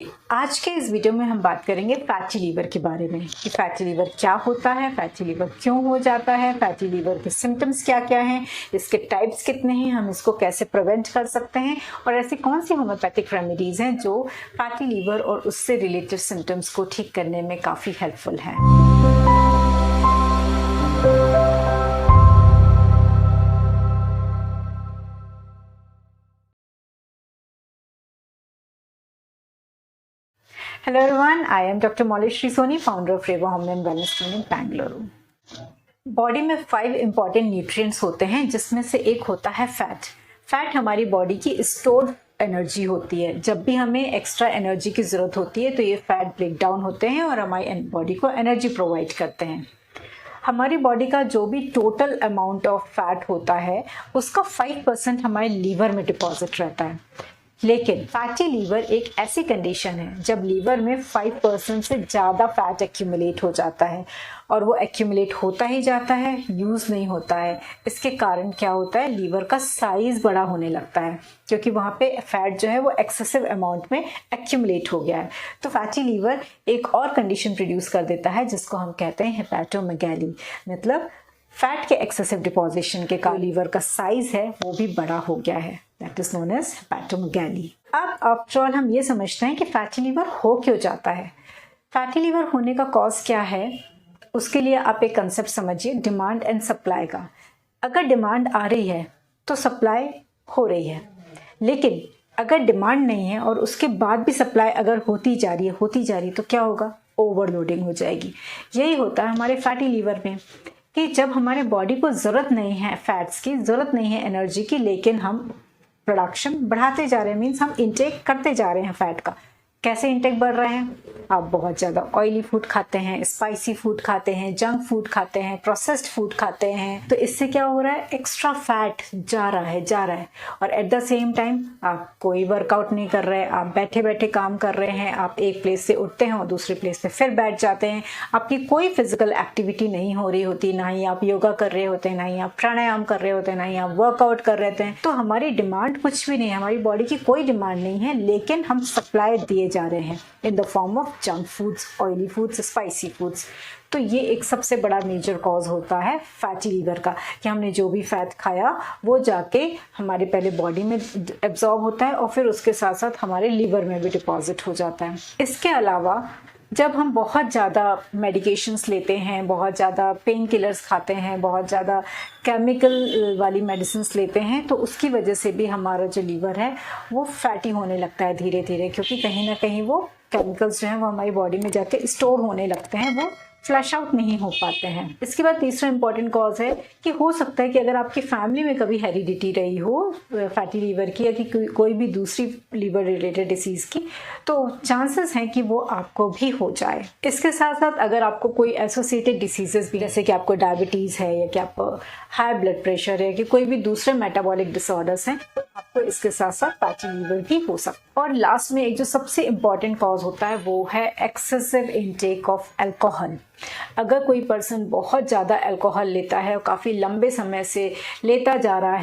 आज के इस वीडियो में हम बात करेंगे फैटी लीवर के बारे में कि फैटी लीवर क्या होता है, फैटी लीवर क्यों हो जाता है, फैटी लीवर के सिम्टम्स क्या क्या हैं, इसके टाइप्स कितने हैं, हम इसको कैसे प्रिवेंट कर सकते हैं और ऐसी कौन सी होम्योपैथिक रेमेडीज हैं जो फैटी लीवर और उससे रिलेटेड सिम्टम्स को ठीक करने में काफ़ी हेल्पफुल हैं। Hello everyone, I am Dr. Mollishri Soni, founder of Reva Home and Wellness Clinic, Bangalore. Body में 5 इंपॉर्टेंट न्यूट्रिएंट्स होते हैं जिसमें से एक होता है फैट। फैट हमारी बॉडी की स्टोर्ड एनर्जी होती है। जब भी हमें एक्स्ट्रा एनर्जी की ज़रूरत होती है तो ये फैट ब्रेक डाउन होते हैं और हमारी बॉडी को एनर्जी प्रोवाइड करते हैं। हमारी बॉडी का जो भी टोटल अमाउंट ऑफ फैट होता है उसका 5% हमारे लीवर में डिपॉजिट रहता है। लेकिन फैटी लीवर एक ऐसी कंडीशन है जब लीवर में 5% से ज़्यादा फैट एक्यूमुलेट हो जाता है और वो एक्यूमुलेट होता ही जाता है, यूज़ नहीं होता है। इसके कारण क्या होता है, लीवर का साइज़ बड़ा होने लगता है क्योंकि वहाँ पे फैट जो है वो एक्सेसिव अमाउंट में एक्यूमुलेट हो गया है। तो फैटी लीवर एक और कंडीशन प्रोड्यूस कर देता है जिसको हम कहते हैं हेपेटोमेगाली, मतलब फैट के एक्सेसिव डिपोजिशन के कारण लीवर का साइज़ है वो भी बड़ा हो गया है। That is known as hepatomegaly. अब आफ्टर ऑल हम ये समझते हैं कि फैटी लीवर हो क्यों जाता है। फैटी लीवर होने का कॉज क्या है, उसके लिए आप एक कंसेप्ट समझिए, डिमांड एंड सप्लाई का। अगर डिमांड आ रही है तो सप्लाई हो रही है, लेकिन अगर डिमांड नहीं है और उसके बाद भी सप्लाई अगर होती जा रही है तो क्या होगा, ओवरलोडिंग हो जाएगी। यही होता है हमारे फैटी लीवर में कि जब हमारे बॉडी को ज़रूरत नहीं है फैट्स की, ज़रूरत नहीं है एनर्जी की, लेकिन हम प्रोडक्शन बढ़ाते जा रहे हैं, मीन्स हम इंटेक करते जा रहे हैं फैट का। कैसे इंटेक बढ़ रहे हैं, आप बहुत ज़्यादा ऑयली फूड खाते हैं, स्पाइसी फूड खाते हैं, जंक फूड खाते हैं, प्रोसेस्ड फूड खाते हैं, तो इससे क्या हो रहा है, एक्स्ट्रा फैट जा रहा है। और एट द सेम टाइम आप कोई वर्कआउट नहीं कर रहे, आप बैठे बैठे काम कर रहे हैं, आप एक प्लेस से उठते हैं और दूसरे प्लेस पे फिर बैठ जाते हैं, आपकी कोई फिजिकल एक्टिविटी नहीं हो रही होती, ना ही आप योगा कर रहे होते हैं, ना ही आप प्राणायाम कर रहे होते हैं, ना ही आप वर्कआउट कर रहे हैं। तो हमारी डिमांड कुछ भी नहीं है, हमारी बॉडी की कोई डिमांड नहीं है, लेकिन हम सप्लाई दिए जा रहे हैं in the form of junk foods, oily foods, spicy foods. तो ये एक सबसे बड़ा मेजर कॉज होता है फैटी लीवर का कि हमने जो भी फैट खाया वो जाके हमारे पहले बॉडी में एब्जॉर्ब होता है और फिर उसके साथ साथ हमारे लीवर में भी डिपॉजिट हो जाता है। इसके अलावा जब हम बहुत ज़्यादा मेडिकेशंस लेते हैं, बहुत ज़्यादा पेन किलर्स खाते हैं, बहुत ज़्यादा केमिकल वाली मेडिसिन्स लेते हैं, तो उसकी वजह से भी हमारा जो लीवर है वो फैटी होने लगता है धीरे धीरे, क्योंकि कहीं ना कहीं वो केमिकल्स जो हैं वो हमारी बॉडी में जाके स्टोर होने लगते हैं, वो फ्लैश आउट नहीं हो पाते हैं। इसके बाद तीसरा इंपॉर्टेंट कॉज है कि हो सकता है कि अगर आपकी फैमिली में कभी हेरिडिटी रही हो फैटी लीवर की या कि कोई भी दूसरी लीवर रिलेटेड डिसीज़ की, तो चांसेस हैं कि वो आपको भी हो जाए। इसके साथ साथ अगर आपको कोई एसोसिएटेड डिसीजेस भी, जैसे कि आपको डायबिटीज़ है या कि आपको हाई ब्लड प्रेशर है कि कोई भी दूसरे मेटाबॉलिक डिसऑर्डर्स हैं, तो आपको इसके साथ साथ फैटी लीवर भी हो सकता है। और लास्ट में एक जो सबसे इम्पॉर्टेंट कॉज होता है वो है एक्सेसिव इनटेक ऑफ अल्कोहल। अगर कोई पर्सन बहुत ज़्यादा अल्कोहल लेता है और काफ़ी लंबे समय से लेता जा रहा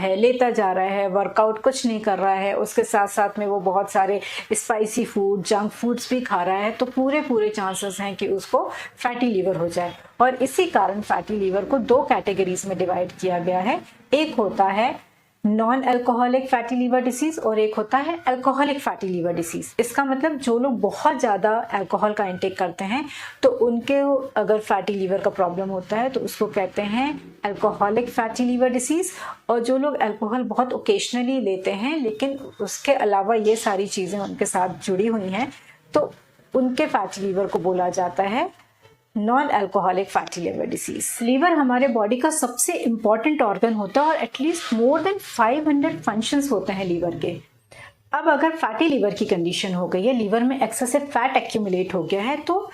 है, वर्कआउट कुछ नहीं कर रहा है, उसके साथ साथ में वो बहुत सारे स्पाइसी फूड, जंक फूड्स भी खा रहा है, तो पूरे चांसेस हैं कि उसको फैटी लीवर हो जाए। और इसी कारण फैटी लीवर को 2 कैटेगरीज में डिवाइड किया गया है। एक होता है non alcoholic fatty liver disease और एक होता है अल्कोहलिक फैटी लीवर डिसीज। इसका मतलब जो लोग बहुत ज़्यादा अल्कोहल का इंटेक करते हैं तो उनके अगर फैटी लीवर का प्रॉब्लम होता है तो उसको कहते हैं अल्कोहलिक फैटी लीवर डिसीज। और जो लोग अल्कोहल बहुत ओकेजनली लेते हैं लेकिन उसके अलावा ये सारी चीज़ें उनके साथ जुड़ी हुई हैं, तो उनके फैटी लीवर को बोला जाता है non alcoholic fatty liver disease. Liver हमारे बॉडी का सबसे इंपॉर्टेंट ऑर्गन होता है और एटलीस्ट मोर देन 500 फंक्शंस होते हैं लीवर के। अब अगर फैटी लीवर की कंडीशन हो गई है, लीवर में एक्सेसिव फैट एक्यूमुलेट हो गया है, तो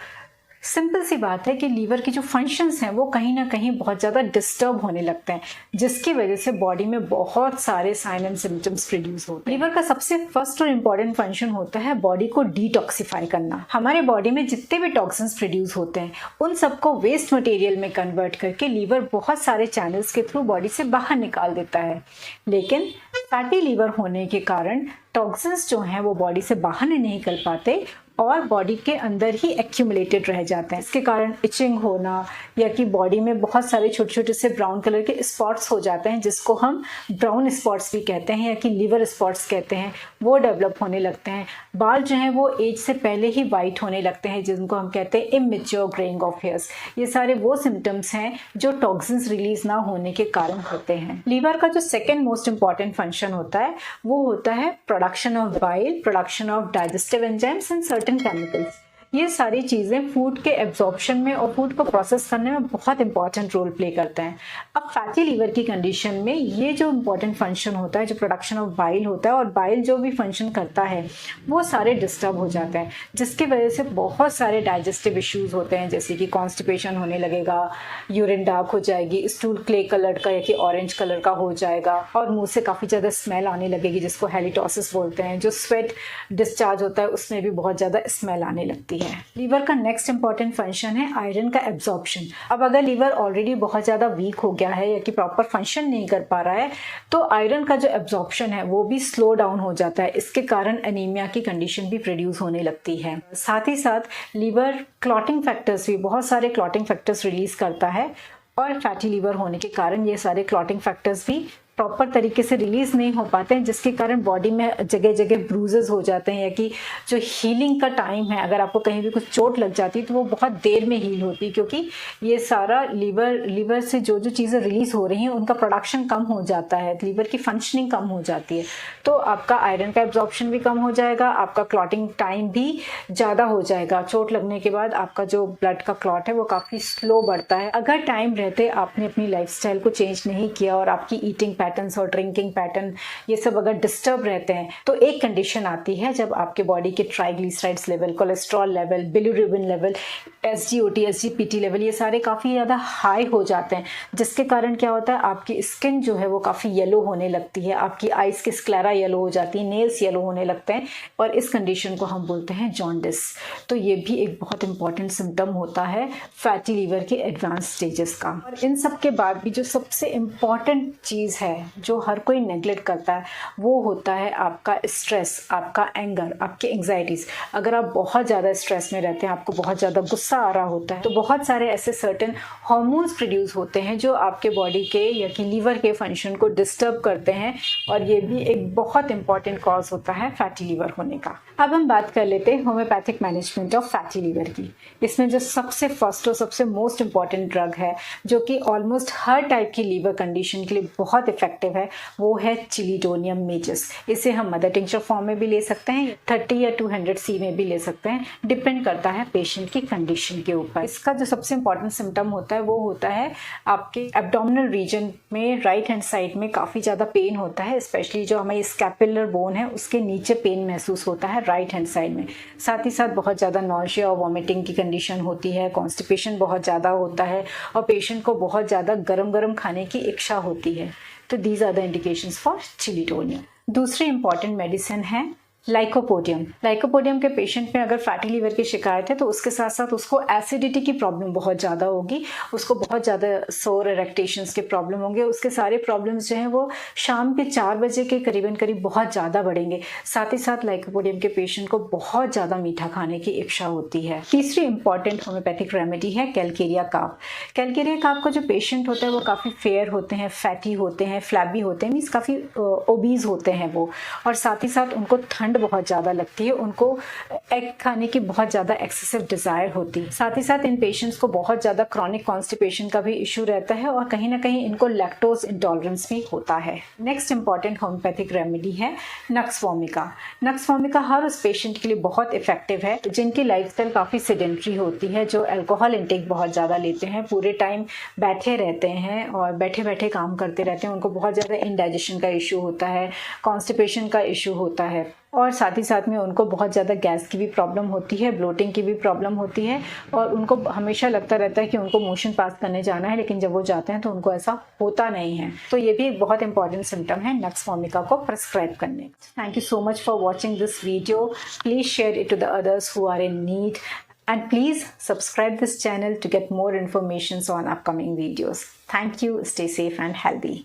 सिंपल सी बात है कि लीवर की जो फंक्शंस हैं वो कहीं ना कहीं बहुत ज़्यादा डिस्टर्ब होने लगते हैं, जिसकी वजह से बॉडी में बहुत सारे साइन एंड सिम्टम्स प्रोड्यूस होते हैं। लीवर का सबसे फर्स्ट और इम्पॉर्टेंट फंक्शन होता है बॉडी को डिटॉक्सिफाई करना। हमारे बॉडी में जितने भी टॉक्सिन्स प्रोड्यूस होते हैं उन सबको वेस्ट मटेरियल में कन्वर्ट करके लीवर बहुत सारे चैनल्स के थ्रू बॉडी से बाहर निकाल देता है। लेकिन फैटी लीवर होने के कारण टॉक्सिन्स जो हैं वो बॉडी से बाहर नहीं निकल पाते और बॉडी के अंदर ही एक्यूमुलेटेड रह जाते हैं। इसके कारण इचिंग होना या कि बॉडी में बहुत सारे छोटे छोटे से ब्राउन कलर के स्पॉट्स हो जाते हैं, जिसको हम ब्राउन स्पॉट्स भी कहते हैं या कि लिवर स्पॉट्स कहते हैं, वो डेवलप होने लगते हैं। बाल जो हैं वो एज से पहले ही वाइट होने लगते हैं, जिनको हम कहते हैं इमेच्योर ग्रेइंग ऑफ हेयर्स। ये सारे वो सिम्टम्स हैं जो टॉक्सिन्स रिलीज ना होने के कारण होते हैं। लीवर का जो सेकेंड मोस्ट इंपॉर्टेंट फंक्शन होता है वो होता है production of bile, production of digestive enzymes and certain chemicals. ये सारी चीज़ें फूड के एब्जॉर्प्शन में और फूड को प्रोसेस करने में बहुत इंपॉर्टेंट रोल प्ले करते हैं। अब फैटी लीवर की कंडीशन में ये जो इंपॉर्टेंट फंक्शन होता है, जो प्रोडक्शन ऑफ बाइल होता है और बाइल जो भी फंक्शन करता है, वो सारे डिस्टर्ब हो जाते हैं, जिसकी वजह से बहुत सारे डाइजेस्टिव इश्यूज होते हैं, जैसे कि कॉन्स्टिपेशन होने लगेगा, यूरिन डार्क हो जाएगी, स्टूल क्ले कलर का या कि ऑरेंज कलर का हो जाएगा और मुंह से काफ़ी ज़्यादा स्मेल आने लगेगी, जिसको हेलिटोसिस बोलते हैं। जो स्वेट डिस्चार्ज होता है उसमें भी बहुत ज़्यादा स्मेल आने लगती है। लीवर का नेक्स्ट इंपॉर्टेंट फंक्शन है आयरन का एब्जॉर्प्शन। अब अगर लीवर ऑलरेडी बहुत ज़्यादा वीक हो गया है या कि प्रॉपर फंक्शन नहीं कर पा रहा है, तो आयरन का जो एब्जॉर्प्शन है वो भी स्लो डाउन हो जाता है। इसके कारण एनीमिया की कंडीशन भी प्रोड्यूस होने लगती है। साथ ही साथ लीवर क्लॉटिंग फैक्टर्स भी, बहुत सारे क्लॉटिंग फैक्टर्स रिलीज करता है और फैटी लीवर होने के कारण ये सारे क्लॉटिंग फैक्टर्स भी प्रॉपर तरीके से रिलीज नहीं हो पाते हैं, जिसके कारण बॉडी में जगह जगह ब्रूजेस हो जाते हैं या कि जो हीलिंग का टाइम है, अगर आपको कहीं भी कुछ चोट लग जाती है तो वो बहुत देर में हील होती है, क्योंकि ये सारा लीवर से जो जो चीज़ें रिलीज हो रही हैं उनका प्रोडक्शन कम हो जाता है, लीवर की फंक्शनिंग कम हो जाती है, तो आपका आयरन का एब्जॉर्प्शन भी कम हो जाएगा, आपका क्लॉटिंग टाइम भी ज़्यादा हो जाएगा। चोट लगने के बाद आपका जो ब्लड का क्लॉट है वो काफ़ी स्लो बढ़ता है। अगर टाइम रहते आपने अपनी लाइफस्टाइल को चेंज नहीं किया और आपकी ईटिंग पैटर्न्स और ड्रिंकिंग पैटर्न ये सब अगर डिस्टर्ब रहते हैं, तो एक कंडीशन आती है जब आपके बॉडी के triglycerides level, cholesterol level, bilirubin level, SGOT, SGPT level ये सारे काफ़ी ज़्यादा हाई हो जाते हैं, जिसके कारण क्या होता है आपकी स्किन जो है वो काफ़ी येलो होने लगती है, आपकी आइज़ की स्क्लेरा येलो हो जाती है, नेल्स येलो होने लगते हैं और इस कंडीशन को हम बोलते हैं जॉन्डिस। तो ये भी एक बहुत इंपॉर्टेंट सिम्टम होता है फैटी लीवर के एडवांस स्टेजेस का। और इन सब के बाद भी जो सबसे इम्पॉर्टेंट चीज़ है जो हर कोई नेगलेक्ट करता है वो होता है आपका स्ट्रेस, आपका एंगर, आपकी एंग्जाइटीज़। अगर आप बहुत ज़्यादा स्ट्रेस में रहते हैं, आपको बहुत ज़्यादा गुस्सा आ रहा होता है, तो बहुत सारे ऐसे सर्टेन हार्मोन्स प्रोड्यूस होते हैं जो आपके बॉडी के या कि लीवर के फंक्शन को डिस्टर्ब करते हैं और ये भी एक बहुत इंपॉर्टेंट कॉज होता है फैटी लीवर होने का। अब हम बात कर लेते हैं homeopathic management of fatty liver की। इसमें जो सबसे फर्स्ट और सबसे मोस्ट इंपॉर्टेंट ड्रग है जो कि ऑलमोस्ट हर टाइप की लीवर कंडीशन के लिए बहुत इफेक्टिव है, वो है चिलिडोनियम मेजस। इसे हम मदर टिंक्चर फॉर्म में भी ले सकते हैं, 30 या 200 सी में भी ले सकते हैं, डिपेंड करता है पेशेंट की कंडीशन के ऊपर। इसका जो सबसे इंपॉर्टेंट सिम्टम होता है वो होता है आपके एब्डोमिनल रीजन में, राइट हैंड साइड में काफ़ी ज़्यादा पेन होता है, स्पेशली जो हमारी स्कैपुलर बोन है उसके नीचे पेन महसूस होता है राइट हैंड साइड में। साथ ही साथ बहुत ज़्यादा नॉइज़िया और वॉमिटिंग की कंडीशन होती है, कॉन्स्टिपेशन बहुत ज़्यादा होता है और पेशेंट को बहुत ज़्यादा गरम गरम खाने की इच्छा होती है। तो these are the indications for chelidonium. दूसरी इंपॉर्टेंट मेडिसिन है लाइकोपोडियम। लाइकोपोडियम के पेशेंट में अगर फैटी लीवर की शिकायत है तो उसके साथ साथ उसको एसिडिटी की प्रॉब्लम बहुत ज़्यादा होगी, उसको बहुत ज़्यादा सोर इरेक्टेशंस के प्रॉब्लम होंगे, उसके सारे प्रॉब्लम्स जो हैं वो शाम के 4 बजे के करीबन करीब बहुत ज़्यादा बढ़ेंगे। साथ ही साथ लाइकोपोडियम के पेशेंट को बहुत ज़्यादा मीठा खाने की इच्छा होती है। तीसरी इंपॉर्टेंट होम्योपैथिक रेमेडी है कैलकेरिया काफ। कैलकेरिया काफ का जो पेशेंट होता है वो काफ़ी फेयर होते हैं, फैटी होते हैं, फ्लैबी होते हैं, मीन्स काफ़ी ओबीज होते हैं वो, और साथ ही साथ उनको ठंड बहुत ज़्यादा लगती है, उनको एग खाने की बहुत ज़्यादा एक्सेसिव डिज़ायर होती है। साथ ही साथ इन पेशेंट्स को बहुत ज़्यादा क्रॉनिक कॉन्स्टिपेशन का भी इशू रहता है और कहीं ना कहीं इनको लैक्टोज इंटॉलरेंस भी होता है। नेक्स्ट इंपॉर्टेंट होम्योपैथिक रेमेडी है नक्स वोमिका। नक्स वोमिका हर उस पेशेंट के लिए बहुत इफेक्टिव है जिनकी लाइफस्टाइल काफ़ी सेडेंट्री होती है, जो अल्कोहल इंटेक बहुत ज़्यादा लेते हैं, पूरे टाइम बैठे रहते हैं और बैठे बैठे काम करते रहते हैं, उनको बहुत ज़्यादा इंडाइजेशन का इशू होता है, कॉन्स्टिपेशन का इशू होता है और साथ ही साथ में उनको बहुत ज़्यादा गैस की भी प्रॉब्लम होती है, ब्लोटिंग की भी प्रॉब्लम होती है और उनको हमेशा लगता रहता है कि उनको मोशन पास करने जाना है, लेकिन जब वो जाते हैं तो उनको ऐसा होता नहीं है। तो ये भी एक बहुत इंपॉर्टेंट सिम्टम है नक्स वोमिका को प्रिस्क्राइब करने। Thank you so much for watching this video. Please share it to the others who are in need and please subscribe this channel to get more information on upcoming videos. Thank you. Stay safe and healthy.